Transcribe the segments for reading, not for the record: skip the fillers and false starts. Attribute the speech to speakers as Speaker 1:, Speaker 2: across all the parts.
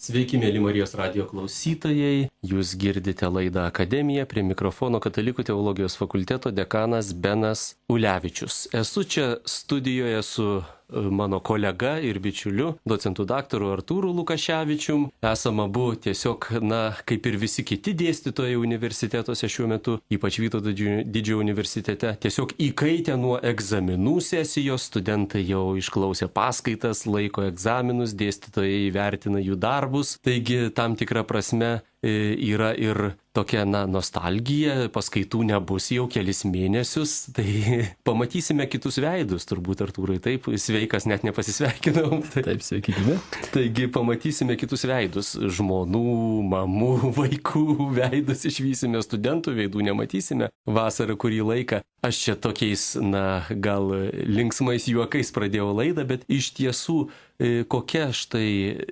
Speaker 1: Sveiki, mėly Marijos radijo klausytojai. Jūs girdite laidą Akademija, prie mikrofono Katalikų teologijos fakulteto dekanas Benas Ulevičius. Esu čia studijoje su mano kolega ir bičiuliu, docentu daktaru Artūru Lukaševičium. Esam abu tiesiog, kaip ir visi kiti dėstytojai universitetuose šiuo metu, ypač Vytauto didžiojo universitete, tiesiog įkaitę nuo egzaminų sesijos, studentai jau išklausė paskaitas, laiko egzaminus, dėstytojai įvertina jų darbus. Taigi, tam tikrą prasme yra ir tokia nostalgija, paskaitų nebus jau kelis mėnesius, tai pamatysime kitus veidus, turbūt Artūrai, taip, sveikas, net nepasisveikinau.
Speaker 2: Taip, sveiki gyvi.
Speaker 1: Taigi pamatysime kitus veidus, žmonų, mamų, vaikų veidus išvysime, studentų veidų nematysime vasarą kurį laiką. Aš čia tokiais, gal linksmais juokais pradėjau laidą, bet iš tiesų kokia štai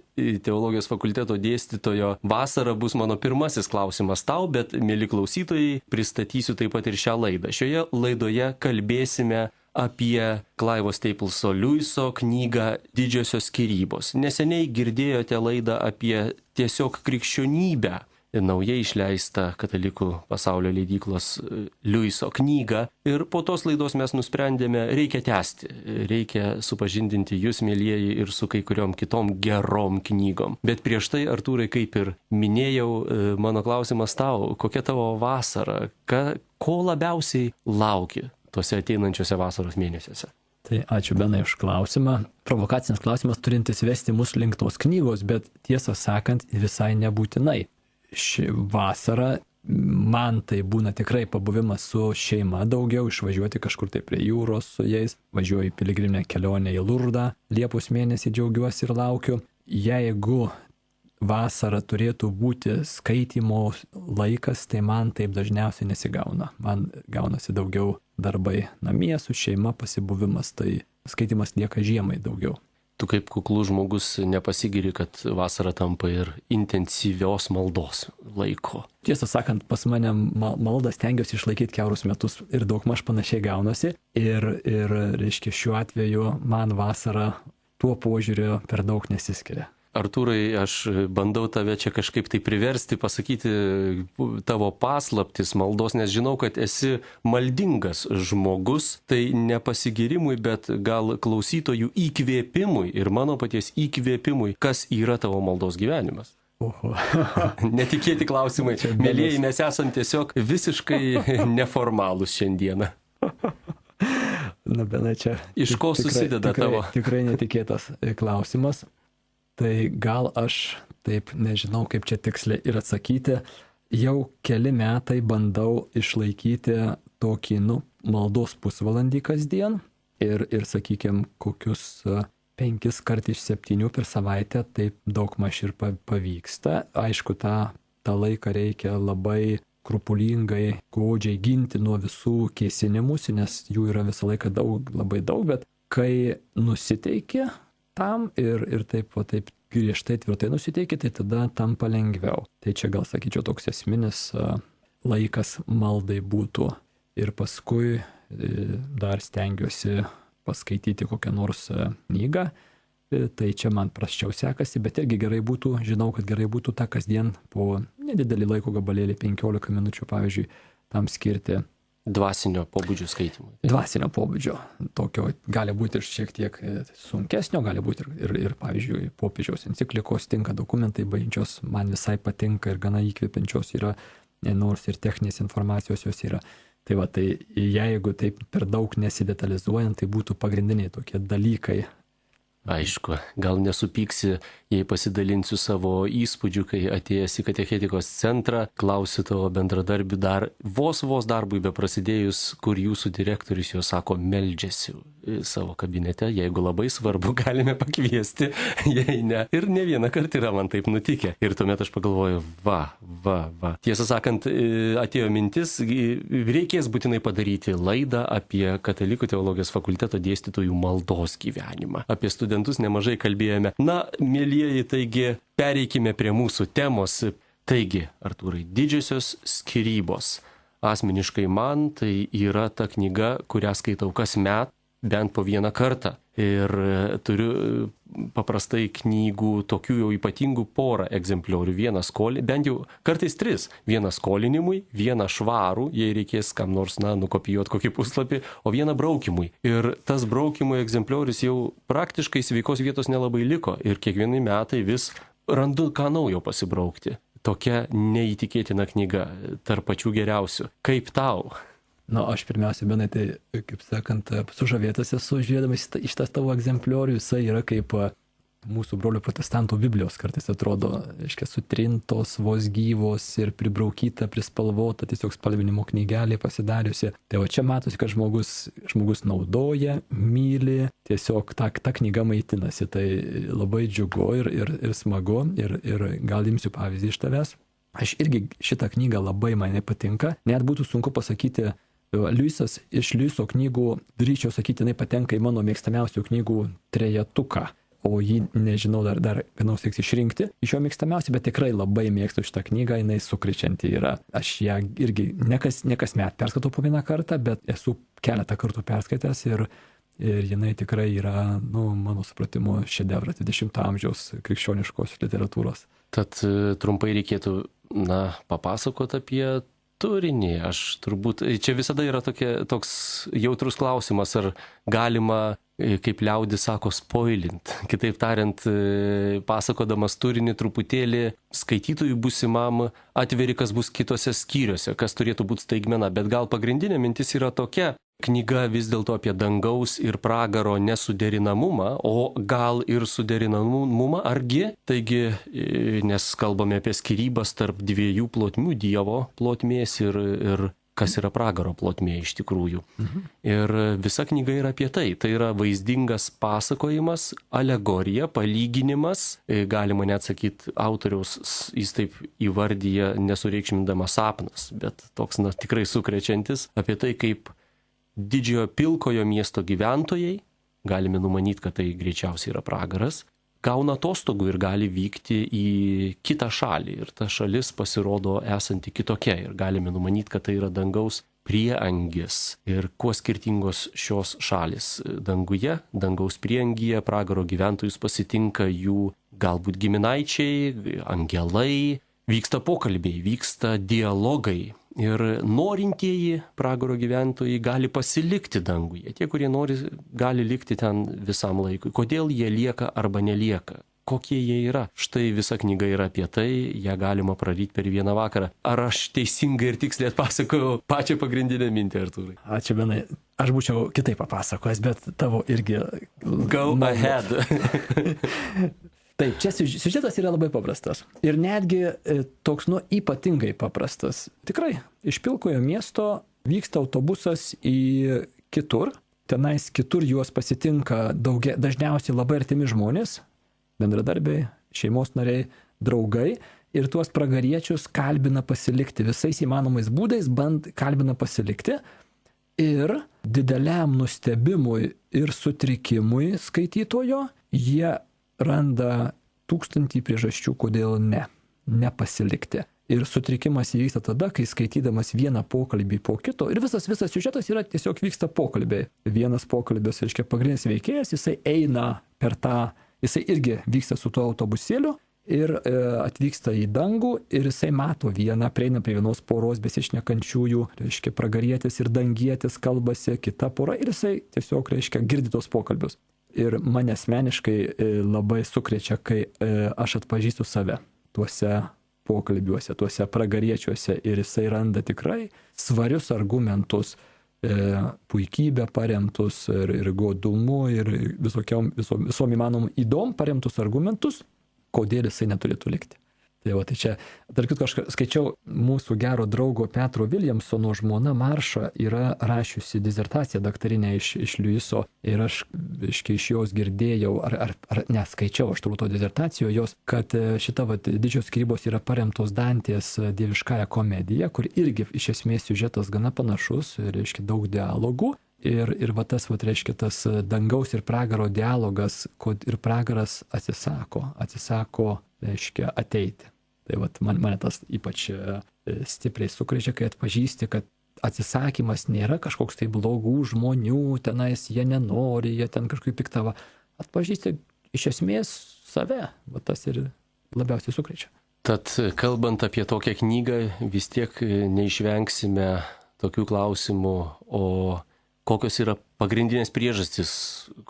Speaker 1: teologijos fakulteto dėstytojo vasara bus mano pirmasis klausimas tau, bet, mėly klausytojai, pristatysiu taip pat ir šią laidą. Šioje laidoje kalbėsime apie Clivo Stapleso Lewiso knygą Didžiosios skyrybos. Neseniai girdėjote laidą apie tiesiog krikščionybę, naujai išleistą Katalikų pasaulio leidyklos Lewiso knygą. Ir po tos laidos mes nusprendėme, reikia tęsti, reikia supažindinti jūs, mėlyjeji, ir su kai kuriom kitom gerom knygom. Bet prieš tai, Artūrai, kaip ir minėjau, mano klausimas tau, kokia tavo vasara, ko labiausiai lauki tuose ateinančiuose vasaros mėnesiuose?
Speaker 2: Tai ačiū, Benai, už klausimą. Provokacinis klausimas turintis vesti mus link tos knygos, bet tiesą sakant, visai nebūtinai. Ši vasara man tai būna tikrai pabuvimas su šeima daugiau, išvažiuoti kažkur tai prie jūros su jais, važiuoju į piligriminę kelionę į Lurdą, Liepos mėnesį džiaugiuosi ir laukiu. Jeigu vasara turėtų būti skaitymo laikas, tai man taip dažniausiai nesigauna. Man gaunasi daugiau darbai namie su šeima, pasibuvimas, tai skaitymas lieka žiemai daugiau.
Speaker 1: Tu kaip kuklus žmogus nepasigiri, kad vasara tampa ir intensyvios maldos laiko.
Speaker 2: Tiesą sakant, pas mane maldą stengiuosi išlaikyti kiaurus metus ir daugmaž panašiai gaunasi. Ir reiškia, šiuo atveju man vasara tuo požiūriu per daug nesiskiria.
Speaker 1: Artūrai, aš bandau tave čia kažkaip tai priversti pasakyti tavo paslaptis maldos, nes žinau, kad esi maldingas žmogus, tai ne pasigirimui, bet gal klausytojų įkvėpimui ir mano paties įkvėpimui, kas yra tavo maldos gyvenimas.
Speaker 2: Oho.
Speaker 1: Netikėti klausimai. Mėlieji, mes esam tiesiog visiškai neformalūs šiandieną.
Speaker 2: Benai, čia
Speaker 1: iš ko susideda tavo?
Speaker 2: Tikrai netikėtas klausimas. Tai gal aš taip nežinau, kaip čia tiksliai ir atsakyti. Jau keli metai bandau išlaikyti tokį, maldos pusvalandį kasdien ir sakykime, kokius 5 kart iš 7 per savaitę taip daugmaž ir pavyksta. Aišku, tą laiką reikia labai skrupulingai, godžiai ginti nuo visų kėsinimusi, nes jų yra visą laiką labai daug, bet kai nusiteiki tam ir taip griežtai tvirtai nusiteiki, tai tada tampa lengviau. Tai čia gal sakyčiau toks esminis laikas maldai būtų. Ir paskui dar stengiuosi paskaityti kokią nors knygą. Tai čia man prasčiau sekasi, bet irgi gerai būtų, žinau, kad gerai būtų tą kasdien po nedidelį laiko gabalėlį, 15 minučių, pavyzdžiui, tam skirti.
Speaker 1: Dvasinio pobūdžio skaitimui.
Speaker 2: Dvasinio pobūdžio. Tokio gali būti ir šiek tiek sunkesnio, gali būti ir pavyzdžiui, popiežiaus enciklikos tinka dokumentai, bažnyčios man visai patinka ir gana įkvepiančios yra, nors ir techninės informacijos jos yra. Tai va, tai jeigu taip per daug nesidetalizuojant, tai būtų pagrindiniai tokie dalykai.
Speaker 1: Aišku, gal nesupyksi, jei pasidalinsiu savo įspūdžių, kai atėjęs į katechetikos centrą, klausiu tavo bendradarbių dar vos darbui beprasidėjus, kur jūsų direktorius jo sako, meldžiasi savo kabinete, jeigu labai svarbu, galime pakviesti, jei ne. Ir ne vieną kartą yra man taip nutikę. Ir tuomet aš pagalvoju, va. Tiesą sakant, atėjo mintis, reikės būtinai padaryti laidą apie Katalikų teologijos fakulteto dėstytojų maldos gyvenimą. Apie studentus nemažai kalbėjome. Mėlyjeji, taigi pereikime prie mūsų temos. Taigi, Artūrai, Didžiosios skyrybos. Asmeniškai man tai yra ta knyga, kurią skaitau kasmet, bent po vieną kartą. Ir turiu paprastai knygų, tokių jau ypatingų porą egzempliorių. Bent jau kartais 3. Vieną skolinimui, vieną švarų, jei reikės kam nors, nukopijuoti kokį puslapį, o vieną braukimui. Ir tas braukimui egzempliorius jau praktiškai sveikos vietos nelabai liko. Ir kiekvienai metai vis randu ką naujo pasibraukti. Tokia neįtikėtina knyga, tarp pačių geriausių. Kaip tau?
Speaker 2: Aš pirmiausia, Benai, tai, kaip sakant, sužavėtas esu žiūrėdamas iš tas tavo egzempliorių, jisai yra kaip mūsų brolių protestantų Biblijos kartais atrodo, reiškia, sutrintos, vos gyvos ir pribraukyta, prispalvota, tiesiog spalvinimo knygelė pasidariusi. Tai va čia matosi, kad žmogus naudoja, myli, tiesiog ta knyga maitinasi. Tai labai džiugu ir smagu ir gal imsiu pavyzdį iš tavęs. Aš irgi šitą knygą labai man patinka, net būtų sunku pasakyti. Liujisas iš Liujiso knygų, drįčiau sakyti, jinai patenka į mano mėgstamiausių knygų trejetuką, o jį, nežinau, dar vienos reiks išrinkti iš jo mėgstamiausių, bet tikrai labai mėgstu šitą knygą, jinai sukrečianti yra. Aš ją irgi nekas met perskaitau po vieną kartą, bet esu keletą kartų perskaitęs ir jinai tikrai yra, mano supratimu, šedevras 20-ojo amžiaus krikščioniškos literatūros.
Speaker 1: Tad trumpai reikėtų, papasakoti apie turinį. Aš turbūt, čia visada yra toks jautrus klausimas, ar galima, kaip liaudis sako, spoilint. Kitaip tariant, pasakodamas turinį truputėlį skaitytojui būsimam atveri, kas bus kitose skyriuose, kas turėtų būti staigmena. Bet gal pagrindinė mintis yra tokia. Knyga vis dėlto apie dangaus ir pragaro nesuderinamumą, o gal ir suderinamumą argi. Taigi, nes kalbame apie skyrybas tarp 2 plotmių, Dievo plotmės ir kas yra pragaro plotmė iš tikrųjų. Ir visa knyga yra apie tai. Tai yra vaizdingas pasakojimas, alegorija, palyginimas. Galima net sakyti, autoriaus jis taip įvardyja nesureikšmindamas sapnas, bet toks tikrai sukrečiantis apie tai, kaip didžiojo pilkojo miesto gyventojai, galime numanyti, kad tai greičiausiai yra pragaras, gauna atostogų ir gali vykti į kitą šalį. Ir ta šalis pasirodo esanti kitokia. Ir galime numanyti, kad tai yra dangaus prieangis. Ir kuo skirtingos šios šalis. Danguje, dangaus prieangyje, pragaro gyventojus pasitinka jų galbūt giminaičiai, angelai, vyksta pokalbiai, vyksta dialogai. Ir norintieji pragaro gyventojai gali pasilikti danguje. Tie, kurie nori, gali likti ten visam laikui. Kodėl jie lieka arba nelieka? Kokie jie yra? Štai visa knyga yra apie tai, ją galima praryti per vieną vakarą. Ar aš teisingai ir tiksliai atpasakojau pačią pagrindinę mintį, Artūrai?
Speaker 2: Ačiū, Benai. Aš būčiau kitaip papasakojęs, bet tavo irgi...
Speaker 1: Go ahead.
Speaker 2: Taip, čia siužetas yra labai paprastas. Ir netgi toks, ypatingai paprastas. Tikrai, iš pilkojo miesto vyksta autobusas į kitur. Tenais kitur juos pasitinka dažniausiai labai artimi žmonės, bendradarbiai, šeimos nariai, draugai. Ir tuos pragariečius kalbina pasilikti visais įmanomais būdais, kalbina pasilikti. Ir dideliam nustebimui ir sutrikimui skaitytojo jie randa 1000 priežasčių, kodėl nepasilikti. Ir sutrikimas įvyksta tada, kai skaitydamas vieną pokalbį po kito, ir visas siužetas yra tiesiog vyksta pokalbiai. Vienas pokalbis, reiškia, pagrindinis veikėjas, jisai eina per jisai irgi vyksta su tuo autobusėliu ir atvyksta į dangų ir jisai mato prieina prie vienos poros besišnekančiųjų, reiškia, pragarietis ir dangietis kalbasi, kita pora ir jisai tiesiog, reiškia, girdi tos pokalbius. Ir mane asmeniškai labai sukrečia, kai aš atpažįstu save tuose pokalbiuose, tuose pragariečiuose ir jisai randa tikrai svarius argumentus, puikybę paremtus ir godumu ir visom įmanomom įdom paremtus argumentus, kodėl jisai neturėtų likti. Tai čia, tarp kitko, aš skaičiau mūsų gero draugo Petro Williamsono žmona Marša yra rašiusi disertaciją daktarinę iš Liujiso ir aš iš jos girdėjau, skaičiau aš turbūt to disertacijoje jos, kad šita didžios skyrybos yra paremtos Dantės dieviškąją komediją, kur irgi iš esmės siužetas gana panašus, reiškia daug dialogų. Ir tas, reiškia, tas dangaus ir pragaro dialogas, ir pragaras atsisako, reiškia, ateiti. Tai mane tas ypač stipriai sukrečia, kai atpažįsti, kad atsisakymas nėra kažkoks tai blogų žmonių, tenais jie nenori, jie ten kažkaip piktava. Atpažįsti iš esmės save, va tas ir labiausiai sukrečia.
Speaker 1: Tad kalbant apie tokią knygą, vis tiek neišvengsime tokių klausimų, o kokios yra pagrindinės priežastys,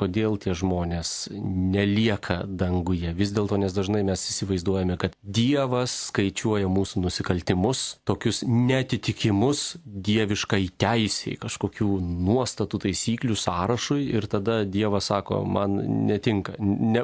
Speaker 1: kodėl tie žmonės nelieka danguje. Vis dėlto, nes dažnai mes įsivaizduojame, kad Dievas skaičiuoja mūsų nusikaltimus, tokius netitikimus dieviškai teisiai, kažkokių nuostatų, taisyklių sąrašui ir tada Dievas sako, man netinka,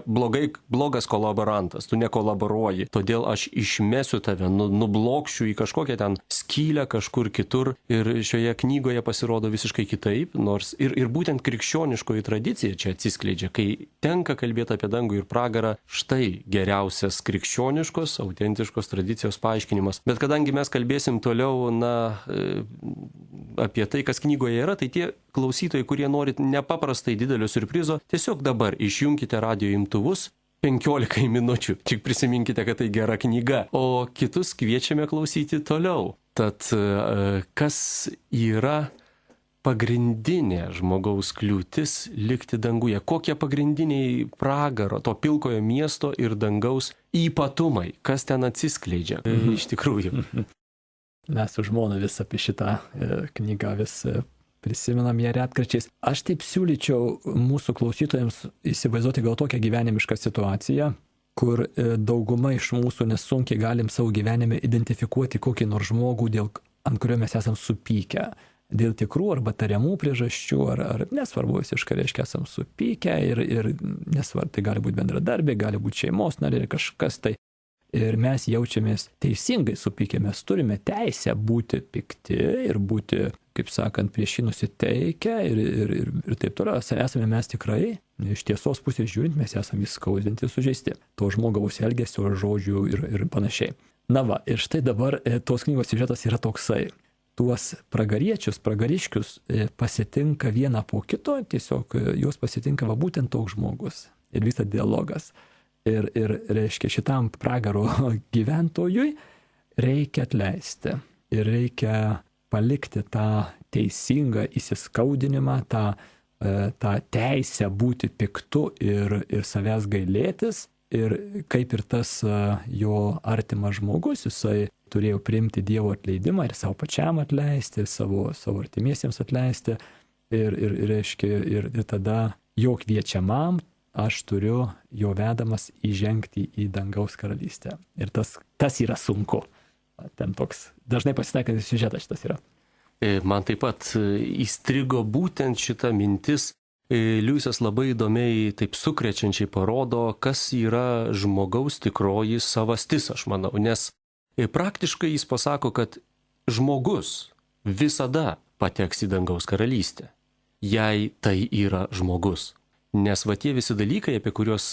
Speaker 1: blogas kolaborantas, tu nekolaboruoji, todėl aš išmesiu tave, nublokšiu į kažkokią ten skylę kažkur kitur ir šioje knygoje pasirodo visiškai kitaip, nors ir būtent krikščioniškoji tradicija čia atsiskleidžia, kai tenka kalbėti apie dangų ir pragarą, štai geriausias krikščioniškos, autentiškos tradicijos paaiškinimas. Bet kadangi mes kalbėsim toliau, apie tai, kas knygoje yra, tai tie klausytojai, kurie norit nepaprastai didelio siurprizo, tiesiog dabar išjunkite radijo imtuvus 15 minučių, tik prisiminkite, kad tai gera knyga, o kitus kviečiame klausyti toliau. Tad kas yra pagrindinė žmogaus kliūtis likti danguje? Kokie pagrindiniai pragaro, to pilkojo miesto ir dangaus ypatumai? Kas ten atsiskleidžia iš tikrųjų?
Speaker 2: Mes su žmona vis apie šitą knygą vis prisimenam ją retkarčiais. Aš taip siūlyčiau mūsų klausytojams įsivaizduoti gal tokią gyvenimišką situaciją, kur dauguma iš mūsų nesunkiai galim savo gyvenime identifikuoti kokį nors žmogų, ant kurio mes esam supykę. Dėl tikrų arba tariamų priežasčių, ar nesvarbu, visiškai reiškia, esam supykę ir nesvarbu, tai gali būti bendradarbiai, gali būti šeimos nariai, kažkas tai. Ir mes jaučiamės teisingai supykę, mes turime teisę būti pikti ir būti, kaip sakant, prieš jį nusiteikę ir taip toliau. Esame mes tikrai, iš tiesos pusės žiūrint, mes esame įskaudinti, sužeisti. To žmogaus elgesio, žodžių ir panašiai. Na va, ir štai dabar tos knygos siužetas yra toksai. Tuos pragariškius pasitinka vieną po kito, tiesiog juos pasitinka va būtent toks žmogus. Ir vyksta dialogas. Ir reiškia, šitam pragaro gyventojui reikia atleisti. Ir reikia palikti tą teisingą įsiskaudinimą, tą teisę būti piktu ir savęs gailėtis. Ir kaip ir tas jo artimas žmogus, jisai turėjo priimti Dievo atleidimą ir savo pačiam atleisti, ir savo artimiesiems atleisti. Ir tada jo kviečiamam aš turiu jo vedamas įžengti į dangaus karalystę. Ir tas yra sunku. Ten toks dažnai pasitaikantis siužetas šitas yra.
Speaker 1: Man taip pat įstrigo būtent šita mintis. Liujisas labai įdomiai, taip sukrečiančiai parodo, kas yra žmogaus tikroji savastis, aš manau. Nes praktiškai jis pasako, kad žmogus visada pateks į dangaus karalystę, jei tai yra žmogus. Nes va tie visi dalykai, apie kuriuos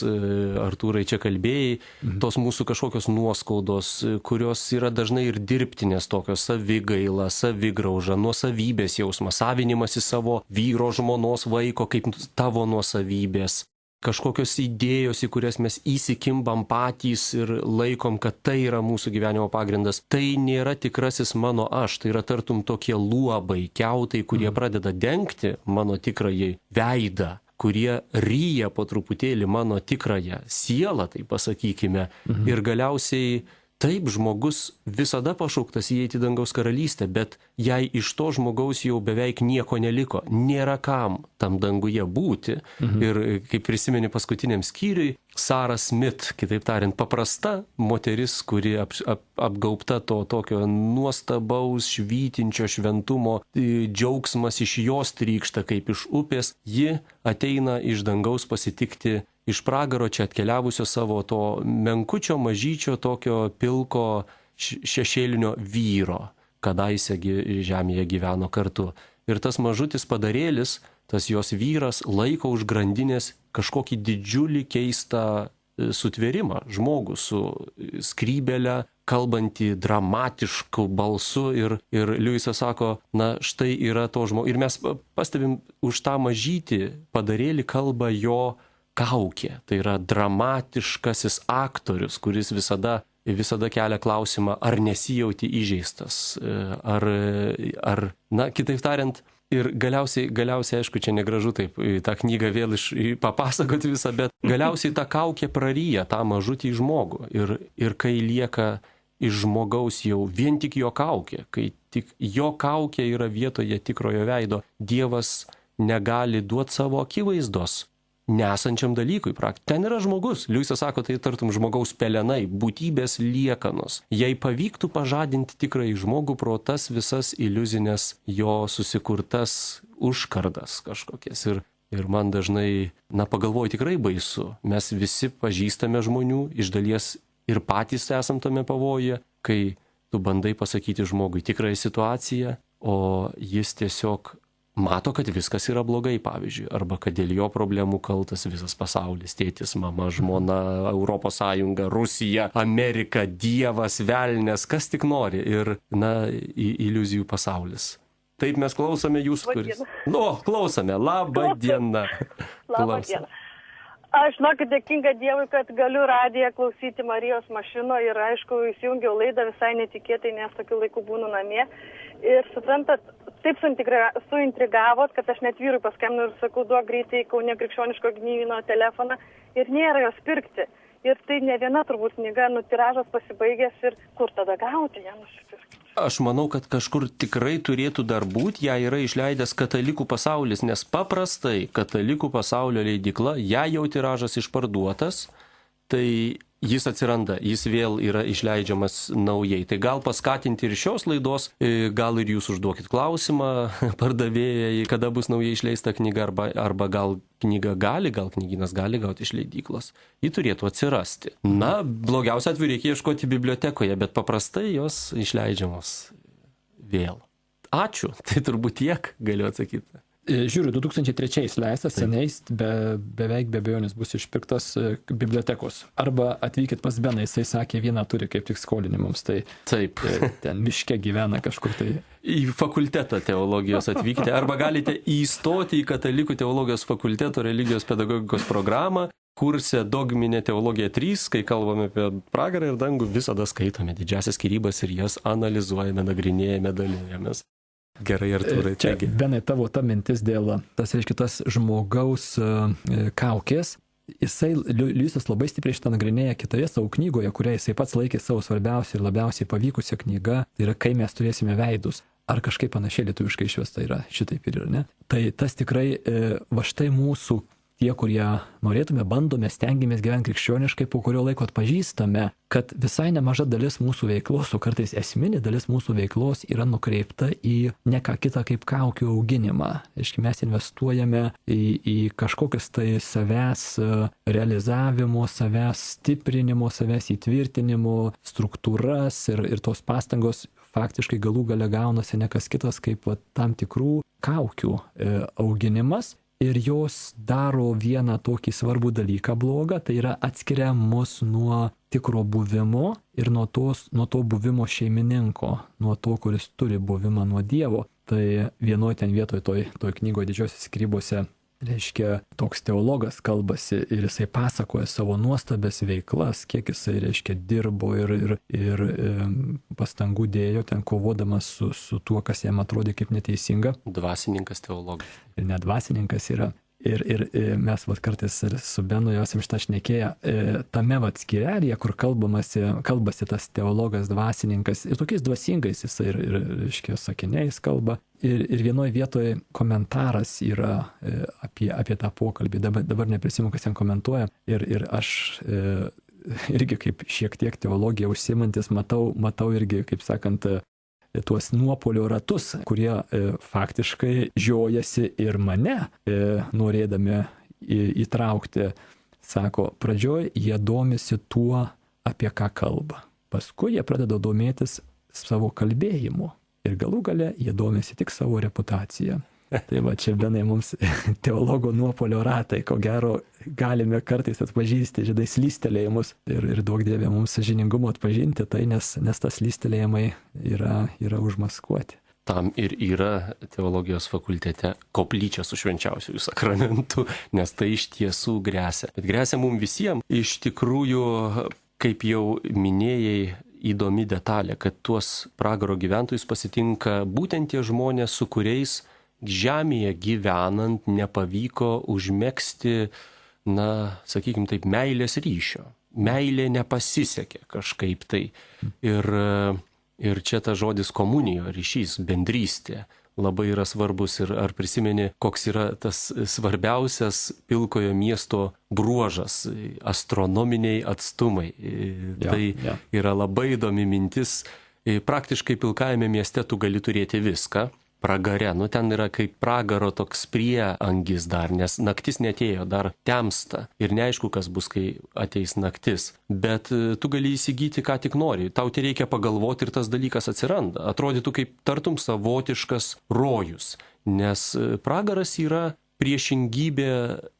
Speaker 1: Artūrai čia kalbėjai, tos mūsų kažkokios nuoskaudos, kurios yra dažnai ir dirbtinės tokios, savigaila, savigrauža, nuosavybės jausmas, savinimas į savo vyro, žmonos, vaiko kaip tavo nuosavybės, kažkokios idėjos, į kurias mes įsikimbam patys ir laikom, kad tai yra mūsų gyvenimo pagrindas, tai nėra tikrasis mano aš, tai yra tartum tokie luobai, kiautai, kurie pradeda dengti mano tikrąjį veidą, kurie ryja po truputėlį mano tikrąją sielą, tai pasakykime, ir galiausiai taip žmogus visada pašauktas įeiti į dangaus karalystę, bet jei iš to žmogaus jau beveik nieko neliko, nėra kam tam danguje būti. Ir kaip prisimeni paskutiniam skyriui, Sara Smith, kitaip tariant, paprasta moteris, kuri apgaubta to tokio nuostabaus, švytinčio šventumo, džiaugsmas iš jos trykšta kaip iš upės, ji ateina iš dangaus pasitikti iš pragaro čia atkeliavusio savo to menkučio, mažyčio, tokio pilko šešėlinio vyro, kadaise žemėje gyveno kartu. Ir tas mažutis padarėlis, tas jos vyras laiko už grandinės kažkokį didžiulį keistą sutvėrimą, žmogų su skrybelė, kalbantį dramatišku balsu ir Liujisas sako, na štai yra to žmogus. Ir mes pastebim, už tą mažytį padarėlį kalba jo kaukė. Tai yra dramatiškasis aktorius, kuris visada visada kelia klausimą, ar nesijauti įžeistas, na, kitaip tariant, ir galiausiai, aišku, čia negražu taip tą knygą vėl papasakoti visą, bet galiausiai ta kaukė praryja tą mažutį žmogų. Ir kai lieka iš žmogaus jau vien tik jo kaukė, kai tik jo kaukė yra vietoje tikrojo veido, Dievas negali duoti savo akivaizdos nesančiam dalykui. Ten yra žmogus. Liujisas sako, tai tartum žmogaus pelenai, būtybės liekanos. Jei pavyktų pažadinti tikrąjį žmogų pro tas visas iliuzinės jo susikurtas užkardas kažkokias. Ir man dažnai, pagalvoju, tikrai baisu. Mes visi pažįstame žmonių, iš dalies ir patys esam tame pavojuje, kai tu bandai pasakyti žmogui tikrąją situaciją, o jis tiesiog mato, kad viskas yra blogai, pavyzdžiui, arba kad dėl jo problemų kaltas visas pasaulis, tėtis, mama, žmona, Europos Sąjunga, Rusija, Amerika, Dievas, velnės, kas tik nori ir, iliuzijų pasaulis. Taip mes klausome jūsų, kuris. Klausome. Labą dieną.
Speaker 3: Labą dieną. Aš, dėkinga Dievui, kad galiu radiją klausyti Marijos mašino ir, aišku, įsijungiau laidą visai netikėtai, nes tokiu laiku būnu namie. Ir suprantat, taip suintrigavot, kad aš net vyrui paskambinu ir sakau, duok greitai Kaune Krikščioniško knygyno telefoną ir nėra jos pirkti. Ir tai ne viena turbūt knyga, tiražas pasibaigęs ir kur tada gauti ją nusipirkti.
Speaker 1: Aš manau, kad kažkur tikrai turėtų dar būti, ją yra išleidęs Katalikų pasaulis, nes paprastai Katalikų pasaulio leidykla, ją jau tiražas išparduotas, tai jis atsiranda, jis vėl yra išleidžiamas naujai. Tai gal paskatinti ir šios laidos, gal ir jūs užduokit klausimą pardavėjai, kada bus naujai išleista knyga, arba gal knygynas gali gauti iš leidyklos. Ji turėtų atsirasti. Blogiausia atveju reikia ieškoti bibliotekoje, bet paprastai jos išleidžiamos vėl. Ačiū, tai turbūt tiek galiu atsakyti.
Speaker 2: Žiūriu, 2003 leistas, seniai, beveik be abejonės bus išpirktas bibliotekos. Arba atvykit pas Beną, jisai sakė, vieną turi kaip tik skolinimams, tai
Speaker 1: taip.
Speaker 2: Ten miške gyvena kažkur tai.
Speaker 1: Į fakultetą teologijos atvykite, arba galite įstoti į Katalikų teologijos fakulteto religijos pedagogikos programą, kurse Dogminė teologija 3, kai kalbame apie pragarą ir dangų, visada skaitome didžiasias skyrybas ir jas analizuojame, nagrinėjame, dalinėjamės. Gerai, Artūrai.
Speaker 2: Čia, Benai, tavo ta mintis dėl tas žmogaus kaukės, Liujisas labai stipriai šitą nagrinėja kitoje savo knygoje, kurią jisai pats laikė savo svarbiausia ir labiausiai pavykusią knygą, tai yra Kai mes turėsime veidus. Ar kažkaip panašiai lietuviškai išvesta yra, šitaip ir yra, ne? Tai tas tikrai, štai mūsų tie, kurie norėtume, bandome, stengiamės gyventi krikščioniškai, po kurio laiko atpažįstame, kad visai nemaža dalis mūsų veiklos, o kartais esminė dalis mūsų veiklos yra nukreipta į ne ką kitą kaip kaukių auginimą. Aiškiai, mes investuojame į kažkokias tai savęs realizavimo, savęs stiprinimo, savęs įtvirtinimo struktūras ir tos pastangos faktiškai galų gale gaunasi ne kas kitas kaip tam tikrų kaukių auginimas. Ir jos daro vieną tokį svarbų dalyką blogą, tai yra atskiria mus nuo tikro buvimo ir nuo to buvimo šeimininko, nuo to, kuris turi buvimą nuo Dievo. Tai vienoje ten vietoje toj knygoje Didžiosios skyrybose, reiškia, toks teologas kalbasi ir jisai pasakoja savo nuostabias veiklas, kiek jisai, reiškia, dirbo ir pastangų dėjo ten kovodamas su tuo, kas jam atrodė kaip neteisinga.
Speaker 1: Dvasininkas teologas.
Speaker 2: Ir net dvasininkas yra. Ir mes kartais ir su Benu jau esam šitą šnekėję, tame skyrelyje, kur kalbasi tas teologas, dvasininkas ir tokiais dvasingais jisai ir reiškia, sakiniais kalba. Ir vienoje vietoje komentaras yra apie tą pokalbį. Dabar neprisimenu, kas ten komentuoja. Ir aš irgi kaip šiek tiek teologiją užsiimantis matau irgi, kaip sakant, tuos nuopolio ratus, kurie faktiškai žiojasi ir mane, norėdami įtraukti. Sako, pradžioj jie domisi tuo, apie ką kalba. Paskui jie pradeda domėtis savo kalbėjimu. Ir galų gale jie domisi tik savo reputaciją. Tai čia Benai mums teologo nuopolio ratai, ko gero galime kartais atpažįsti žydai slystelėjimus ir duok Dieve mums sąžiningumo atpažinti tai, nes tas slystelėjimai yra užmaskuoti.
Speaker 1: Tam ir yra teologijos fakultete koplyčia su švenčiausiųjų sakramentu, nes tai iš tiesų gresia. Bet gresia mums visiems iš tikrųjų kaip jau minėjai, įdomi detalė, kad tuos pragaro gyventojus pasitinka būtent tie žmonės, su kuriais žemėje gyvenant nepavyko užmegzti, sakykime taip, meilės ryšio. Meilė nepasisekė kažkaip tai. Ir čia tas žodis komunijo, ryšys, bendrystė labai yra svarbus. Ir ar prisimeni, koks yra tas svarbiausias pilkojo miesto bruožas - astronominiai atstumai. Tai yra labai įdomi mintis. Praktiškai pilkajame mieste tu gali turėti viską. Pragare, ten yra kaip pragaro toks prieangis dar, nes naktis netėjo, dar temsta ir neaišku, kas bus, kai ateis naktis. Bet tu gali įsigyti, ką tik nori, tau tai reikia pagalvoti ir tas dalykas atsiranda. Atrodytų kaip tartum savotiškas rojus, nes pragaras yra priešingybė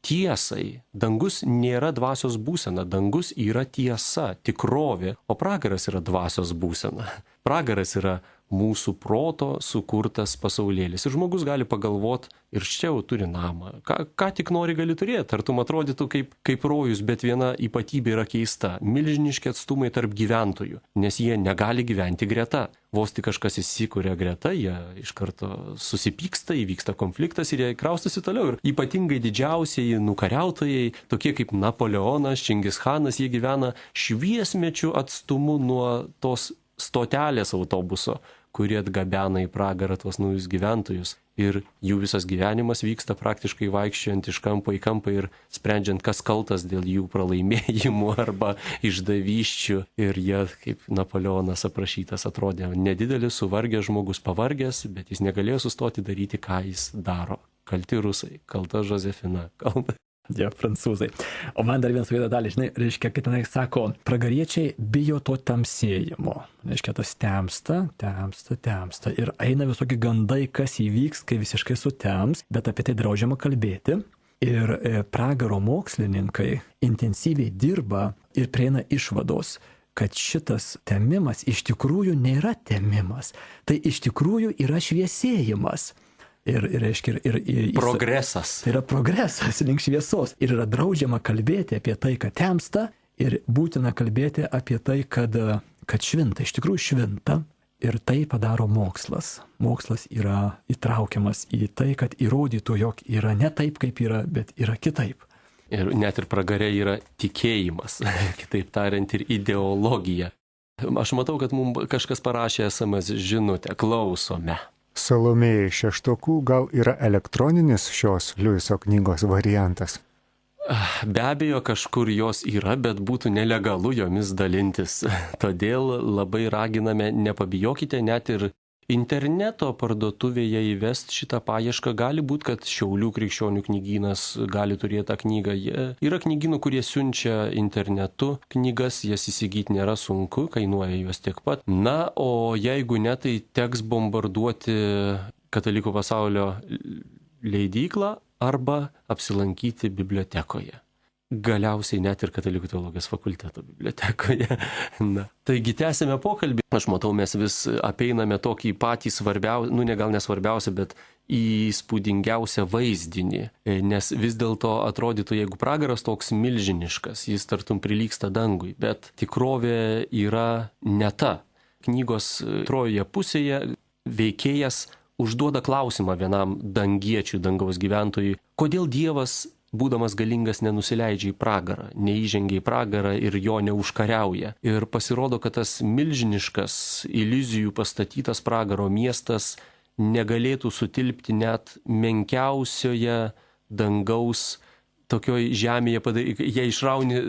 Speaker 1: tiesai. Dangus nėra dvasios būsena, dangus yra tiesa, tikrovė, o pragaras yra dvasios būsena. Pragaras yra mūsų proto sukurtas pasaulėlis. Ir žmogus gali pagalvoti, ir čia jau turi namą. Ką tik nori gali turėti. Tartum atrodytų kaip rojus, bet viena ypatybė yra keista. Milžiniški atstumai tarp gyventojų, nes jie negali gyventi greta. Vos tik kažkas įsikuria greta, jie iš karto susipyksta, įvyksta konfliktas ir jie kraustosi toliau. Ir ypatingai didžiausieji nukariautojai, tokie kaip Napoleonas, Čingischanas, jie gyvena šviesmečių atstumu nuo tos stotelės autobuso, kurie atgabena į pragarą tuos naujus gyventojus. Ir jų visas gyvenimas vyksta praktiškai vaikščiojant iš kampo į kampą ir sprendžiant, kas kaltas dėl jų pralaimėjimų arba išdavysčių. Ir jie, kaip Napoleonas aprašytas, atrodė nedidelis, suvargęs žmogus, pavargęs, bet jis negalėjo sustoti daryti, ką jis daro. Kalti rusai, kalta Žozefina, kalta.
Speaker 2: Ja, prancūzai. O man dar vienas viena dalį, reiškia, kad tenai sako, pragariečiai bijo to tamsėjimo. Reiškia, tas temsta ir eina visokie gandai, kas įvyks, kai visiškai sutems, bet apie tai draudžiama kalbėti. Ir pragaro mokslininkai intensyviai dirba ir prieina išvados, kad šitas temimas iš tikrųjų nėra temimas, tai iš tikrųjų yra šviesėjimas. Ir
Speaker 1: progresas.
Speaker 2: Tai yra progresas link šviesos. Ir yra draudžiama kalbėti apie tai, kad temsta, ir būtina kalbėti apie tai, kad švinta, iš tikrųjų švinta. Ir tai padaro mokslas. Mokslas yra įtraukiamas į tai, kad įrodytų, jog yra ne taip, kaip yra, bet yra kitaip.
Speaker 1: Ir net ir pragare yra tikėjimas, kitaip tariant, ir ideologija. Aš matau, kad mums kažkas parašė SMS žinutę, klausome.
Speaker 4: Salomėjai Šeštokų gal yra elektroninis šios Liuiso knygos variantas?
Speaker 1: Be abejo, kažkur jos yra, bet būtų nelegalu jomis dalintis. Todėl labai raginame, nepabijokite, net ir interneto parduotuvėje įvesti šitą paiešką. Gali būti, kad Šiaulių krikščionių knygynas gali turėti tą knygą. Yra knygynų, kurie siunčia internetu knygas, jas įsigyti nėra sunku, kainuoja jos tiek pat. Na, o jeigu ne, tai teks bombarduoti Katalikų pasaulio leidyklą arba apsilankyti bibliotekoje. Galiausiai net ir Katalikų teologijos fakulteto bibliotekoje. Na. Taigi tęsime pokalbį. Aš matau, mes vis apeiname tokį patį svarbiausią, gal nesvarbiausią, bet įspūdingiausią vaizdinį. Nes vis dėlto atrodytų, jeigu pragaras toks milžiniškas, jis tartum prilygsta dangui, bet tikrovė yra ne ta. Knygos antrojoje pusėje veikėjas užduoda klausimą vienam dangiečiui, dangaus gyventojui, kodėl Dievas, būdamas galingas, nenusileidžia į pragarą, neįžengia į pragarą ir jo neužkariauja. Ir pasirodo, kad tas milžiniškas iliuzijų pastatytas pragaro miestas negalėtų sutilpti net menkiausioje dangaus tokioj žemėje, jei išrauni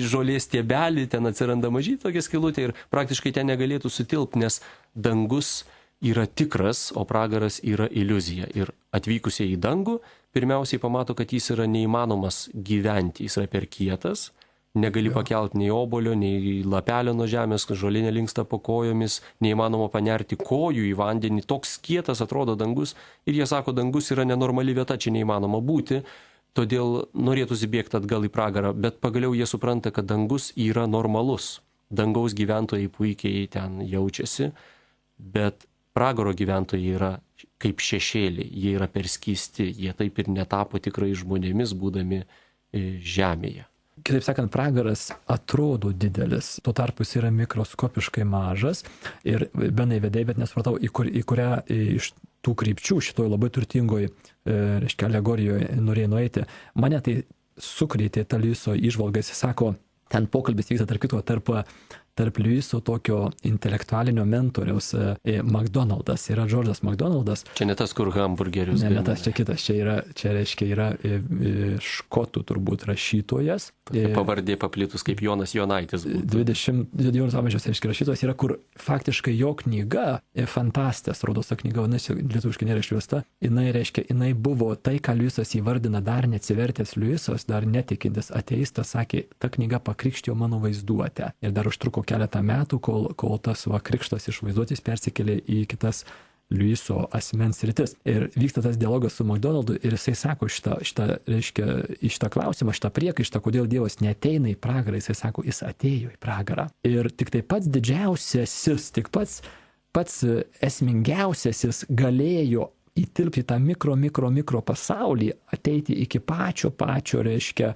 Speaker 1: žolės stiebelį, ten atsiranda mažytė tokia skylutė ir praktiškai ten negalėtų sutilpti, nes dangus yra tikras, o pragaras yra iliuzija. Ir atvykusiai į dangų pirmiausiai pamato, kad jis yra neįmanomas gyventi, jis yra per kietas, negali pakelti nei obolio, nei lapelio nuo žemės, žolė nelinksta po kojomis, neįmanoma panerti kojų į vandenį, toks kietas atrodo dangus ir jie sako, dangus yra nenormali vieta, čia neįmanoma būti, todėl norėtųsi bėgti atgal į pragarą, bet pagaliau jie supranta, kad dangus yra normalus, dangaus gyventojai puikiai ten jaučiasi, bet pragaro gyventojai yra kaip šešėliai, jie yra perskysti, jie taip ir netapo tikrai žmonėmis, būdami žemėje.
Speaker 2: kitaip sakant, pragaras atrodo didelis, tuo tarpu jis yra mikroskopiškai mažas ir Benai vedėjai, bet nesupratau, į kurią iš tų krypčių šitoj labai turtingoj, reiškia, alegorijoje norėjai nueiti. Mane tai sukrėtė ta Liujiso įžvalga, jis sako, ten pokalbis vyksta tarp Liujiso tokio intelektualinio mentoriaus McDonaldas, yra Džordžas McDonaldas.
Speaker 1: Čia ne tas, kur hamburgerius.
Speaker 2: Ne tas, čia kitas, čia reiškia yra škotų turbūt rašytojas.
Speaker 1: Pavardė paplitus kaip Jonas Jonaitis.
Speaker 2: 20 amžiaus reiškia rašytojas yra, kur faktiškai jo knyga, Fantastės, rodos ta knyga, lietuviškai nėra išversta, jinai buvo tai, ką Liujisas įvardina dar neatsivertęs Liujisas, dar netikintis ateistas, sakė, ta knyga pakrikštijo mano vaizduotę. Ir dar užtruko keletą metų, kol tas krikštas iš vaizduotės persikėlė į kitas Liujiso asmens rytis. Ir vyksta tas dialogas su McDonaldu ir jisai sako šitą klausimą, šitą priekaištą, kodėl Dievas neateina į pragarą, jisai sako, jis atėjo į pragarą. Ir tik tai pats didžiausiasis, tik pats esmingiausiasis galėjo įtilpti tą mikro pasaulį, ateiti iki pačio, reiškia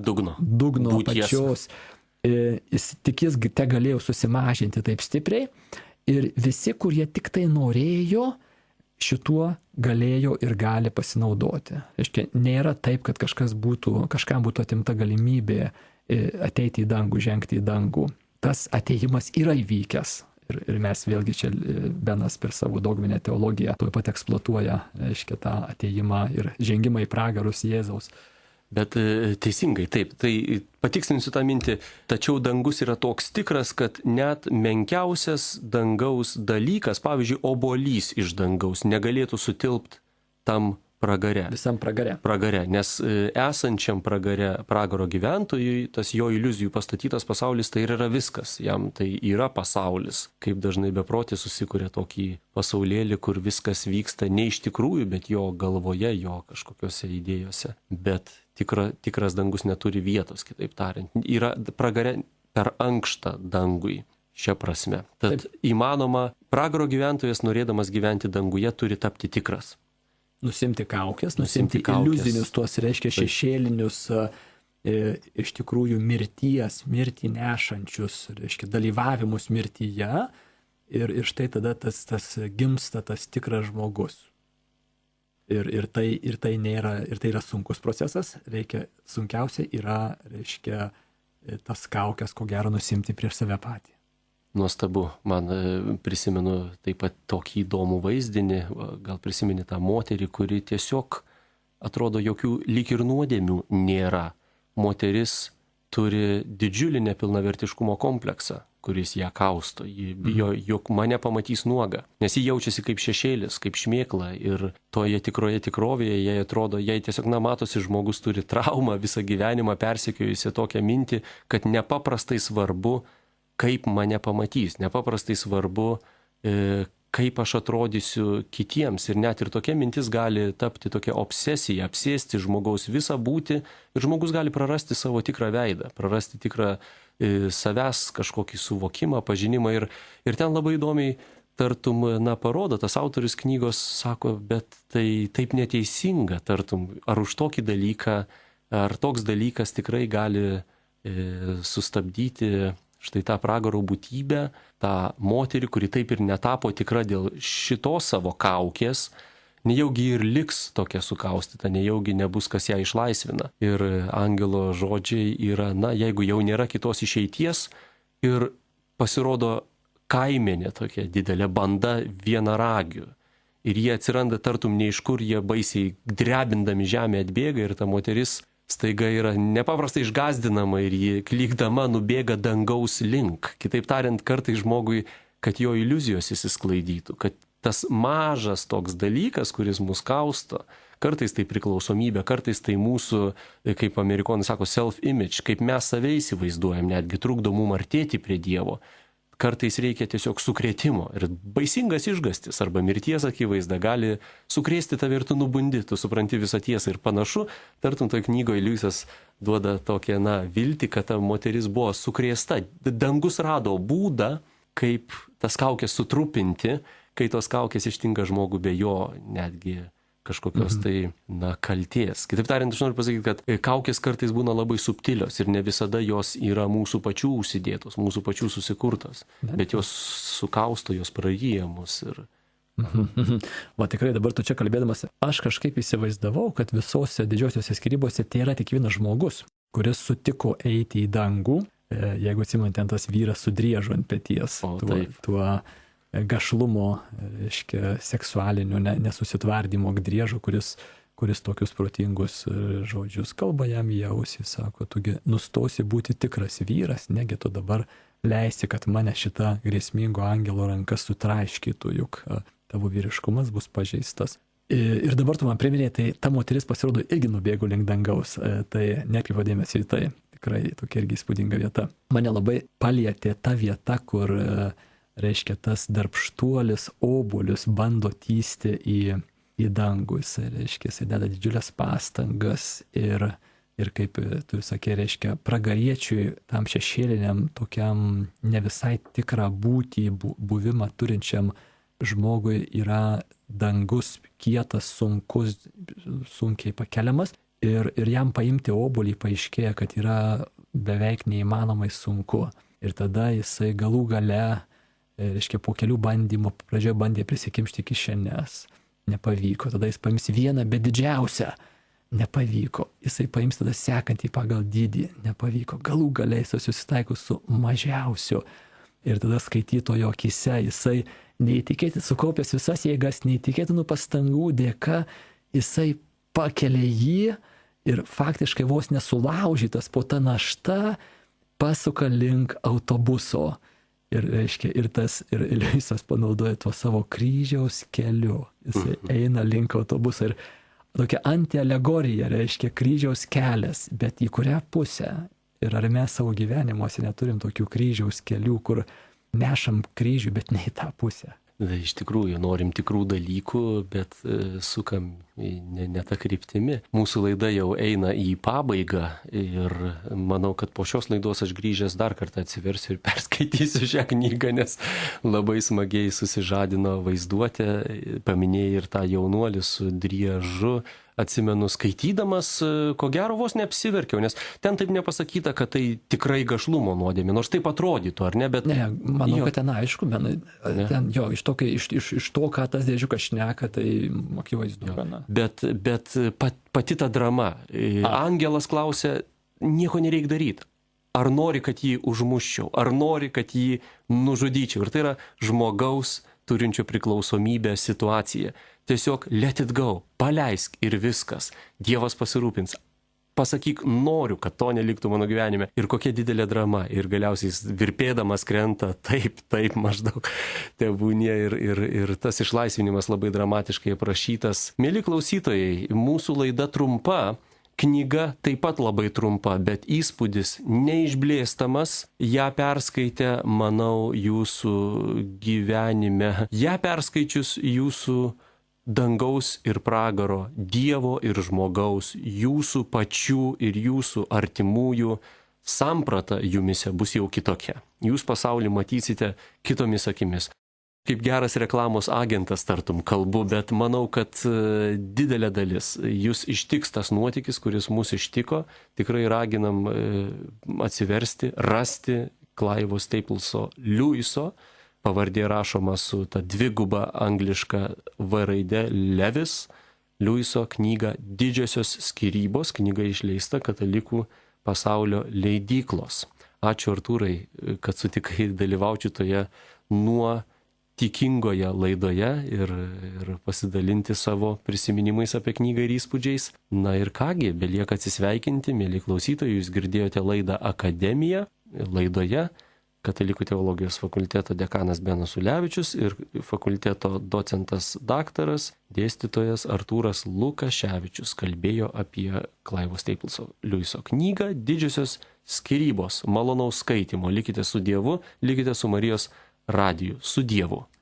Speaker 2: dugno
Speaker 1: būties.
Speaker 2: Pačios. Tik jis te galėjo susimažinti taip stipriai ir visi, kurie tik tai norėjo, šituo galėjo ir gali pasinaudoti. Reiškia, nėra taip, kad kažkam būtų atimta galimybė ateiti į dangų, žengti į dangų. Tas ateimas yra įvykęs. Ir mes vėlgi čia Benas per savo dogminę teologiją tuoj pat eksploatuoja, reiškia, tą ateimą ir žengimą į pragarus Jėzaus.
Speaker 1: Bet teisingai, taip, tai patikslinsiu tą mintį, tačiau dangus yra toks tikras, kad net menkiausias dangaus dalykas, pavyzdžiui, obuolys iš dangaus, negalėtų sutilpti tam pragare.
Speaker 2: Visam
Speaker 1: pragare, nes esančiam pragaro gyventojui, tas jo iliuzijų pastatytas pasaulis, tai yra viskas, jam tai yra pasaulis. Kaip dažnai beprotį susikuria tokį pasaulėlį, kur viskas vyksta ne iš tikrųjų, bet jo galvoje, jo kažkokiose idėjose. Bet tikras dangus neturi vietos, kitaip tariant. Yra pragare per ankšta dangui šią prasme. Tad įmanoma, pragaro gyventojas, norėdamas gyventi danguje, turi tapti tikras.
Speaker 2: Nusimti kaukės, nusimti iliuzinius tuos, reiškia, šešėlinius, iš tikrųjų mirtį nešančius, reiškia, dalyvavimus mirtyje ir štai tada tas gimsta tas tikras žmogus. Ir tai yra sunkus procesas, sunkiausia yra, reiškia, tas kaukės, ko gero, nusimti prieš save patį.
Speaker 1: Nuostabu, man prisimenu taip pat tokį įdomų vaizdinį, gal prisimeni tą moterį, kuri tiesiog atrodo jokių lyg ir nuodėmių nėra. Moteris turi didžiulį nepilnavertiškumo kompleksą, kuris ją kausto. Ji bijo, jog mane pamatys nuogą, nes ji jaučiasi kaip šešėlis, kaip šmėkla ir toje tikroje tikrovėje jai atrodo, jai tiesiog matosi žmogus turi traumą visą gyvenimą persekiojusi tokią mintį, kad nepaprastai svarbu, kaip mane pamatys, nepaprastai svarbu, kaip aš atrodysiu kitiems. Ir net ir tokia mintis gali tapti tokia obsesija, apsėsti žmogaus visą būtį ir žmogus gali prarasti savo tikrą veidą, prarasti tikrą savęs kažkokį suvokimą, pažinimą. Ir ten labai įdomiai, tartum, parodo, tas autorius knygos sako, bet tai taip neteisinga, tartum, ar už tokį dalyką, ar toks dalykas tikrai gali sustabdyti štai tą pragaro būtybę, tą moterį, kuri taip ir netapo tikra dėl šitos savo kaukės, nejaugi ir liks tokia sukaustyta, nejaugi nebus, kas ją išlaisvina. Ir angelo žodžiai yra, jeigu jau nėra kitos išeities ir pasirodo kaimenė tokia didelė banda vienaragių. Ir jie atsiranda tartum ne iš kur, jie baisiai drebindami žemę atbėga ir ta moteris staiga yra nepaprastai išgazdinama ir ji klykdama nubėga dangaus link. Kitaip tariant, kartais žmogui, kad jo iliuzijos išsisklaidytų, kad tas mažas toks dalykas, kuris mus kausto, kartais tai priklausomybė, kartais tai mūsų, kaip amerikonai sako, self-image, kaip mes save įsivaizduojam, netgi trukdo mum artėti prie Dievo. Kartais reikia tiesiog sukrėtimo ir baisingas išgastis arba mirties akivaizda gali sukrėsti tave ir tu nubundi, tu supranti visą tiesą ir panašu, tartum toj knygoje Liujisas duoda tokią viltį, kad ta moteris buvo sukrėsta. Dangus rado būdą, kaip tas kaukės sutrupinti, kai tos kaukės ištinka žmogų be jo netgi kažkokios tai, kaltės. Kitaip tariant, aš noriu pasakyti, kad kaukės kartais būna labai subtilios ir ne visada jos yra mūsų pačių užsidėtos, mūsų pačių susikurtos, bet jos sukausto, jos praryja mus.
Speaker 2: Va tikrai dabar tu čia kalbėdamas, aš kažkaip įsivaizdavau, kad visose didžiosiuose skyrybose tai yra tik vienas žmogus, kuris sutiko eiti į dangų, jeigu atsimant, ten tas vyras su driežu ant peties, tuo gašlumo, seksualinio nesusitvardymo driežu, kuris tokius protingus žodžius kalba jam į ausį, sako, tugi nustosi būti tikras vyras, negi tu dabar leisi, kad mane šita grėsmingo angelo ranka sutraiškytų, juk tavo vyriškumas bus pažeistas. Ir dabar tu man priminėjai, tai ta moteris pasirodo irgi nubėgo link dangaus, tai neatkreipiau dėmesį į tai, tikrai tokia irgi įspūdinga vieta. Mane labai palietė ta vieta, kur, reiškia, tas darbštuolis obuolius bando tysti į dangų, reiškia, jis deda didžiulės pastangas ir kaip tu sakė, reiškia, pragariečiui, tam šešėliniam, tokiam ne visai tikrą būtį, buvimą turinčiam žmogui yra dangus kietas, sunkus, sunkiai pakeliamas ir jam paimti obuolį paaiškėja, kad yra beveik neįmanomai sunku. Ir tada jisai galų gale, reiškia, po kelių bandymų pradžioje bandė prisikimšti kišenes. Nepavyko. Tada jis paims vieną, bet didžiausią. Nepavyko. Jisai paims tada sekantį pagal dydį. Nepavyko. Galų gale jisai susitaiko su mažiausiu. Ir tada skaitytojo akise jisai neįtikėti, sukaupęs visas jėgas, neįtikėtinų pastangų dėka, jisai pakelia jį ir faktiškai vos nesulaužytas po tą naštą pasuka link autobuso. Ir, reiškia, ir Liujisas panaudoja tuo savo kryžiaus keliu. Jisai eina link autobuso ir tokia antialegorija, reiškia, kryžiaus kelias, bet į kurią pusę? Ir ar mes savo gyvenimuose neturim tokių kryžiaus kelių, kur nešam kryžių, bet ne į tą pusę?
Speaker 1: Iš tikrųjų, norim tikrų dalykų, bet sukam ne tą kryptimi. Mūsų laida jau eina į pabaigą ir manau, kad po šios laidos aš grįžęs dar kartą atsiversiu ir perskaitysiu šią knygą, nes labai smagiai susižadino vaizduotę, paminėjai ir tą jaunuolį su driežu. Atsimenu, skaitydamas, ko gero vos neapsiverkiau, nes ten taip nepasakyta, kad tai tikrai gašlumo nuodėmė, nors taip atrodytų, ar ne? Bet,
Speaker 2: ne, manau, kad ten aišku, ten jo, iš to, ką tas dėžiukas šneka, tai akivaizdu.
Speaker 1: Bet pati ta drama. Angelas klausė, nieko nereik daryti. Ar nori, kad jį užmuščiau, ar nori, kad jį nužudyčiau. Ir tai yra žmogaus turinčio priklausomybę situacija. Tiesiog let it go, paleisk ir viskas. Dievas pasirūpins. Pasakyk, noriu, kad to neliktų mano gyvenime. Ir kokia didelė drama. Ir galiausiai virpėdamas krenta, taip, maždaug tebūnie. Ir tas išlaisvinimas labai dramatiškai aprašytas. Mieli klausytojai, mūsų laida trumpa. Knyga taip pat labai trumpa, bet įspūdis neišblėstamas. Ja perskaitę, manau, jūsų gyvenime. Ja perskaičius jūsų dangaus ir pragaro, Dievo ir žmogaus, jūsų pačių ir jūsų artimųjų samprata jumise bus jau kitokia. Jūs pasaulį matysite kitomis akimis. Kaip geras reklamos agentas tartum kalbu, bet manau, kad didelė dalis jūs ištiks tas nuotykis, kuris mus ištiko. Tikrai raginam atsiversti, rasti Clivo Stapleso Liujiso. Pavardė rašoma su ta dviguba angliška V raide Levis. Liujiso knyga Didžiosios skyrybos. Knyga išleista Katalikų pasaulio leidyklos. Ačiū Artūrai, kad sutikai dalyvauti toje tikingoje laidoje ir pasidalinti savo prisiminimais apie knygą ir įspūdžiais. Na ir kągi, belieka atsisveikinti, mėly klausytojai, jūs girdėjote laidą Akademija. Laidoje Katalikų teologijos fakulteto dekanas Benas Ulevičius ir fakulteto docentas daktaras, dėstytojas Artūras Lukaševičius kalbėjo apie Clivo Stapleso Liujiso knygą Didžiosios skyrybos. Malonaus skaitymo. Likite su Dievu, likite su Marijos radiju. Su Dievu.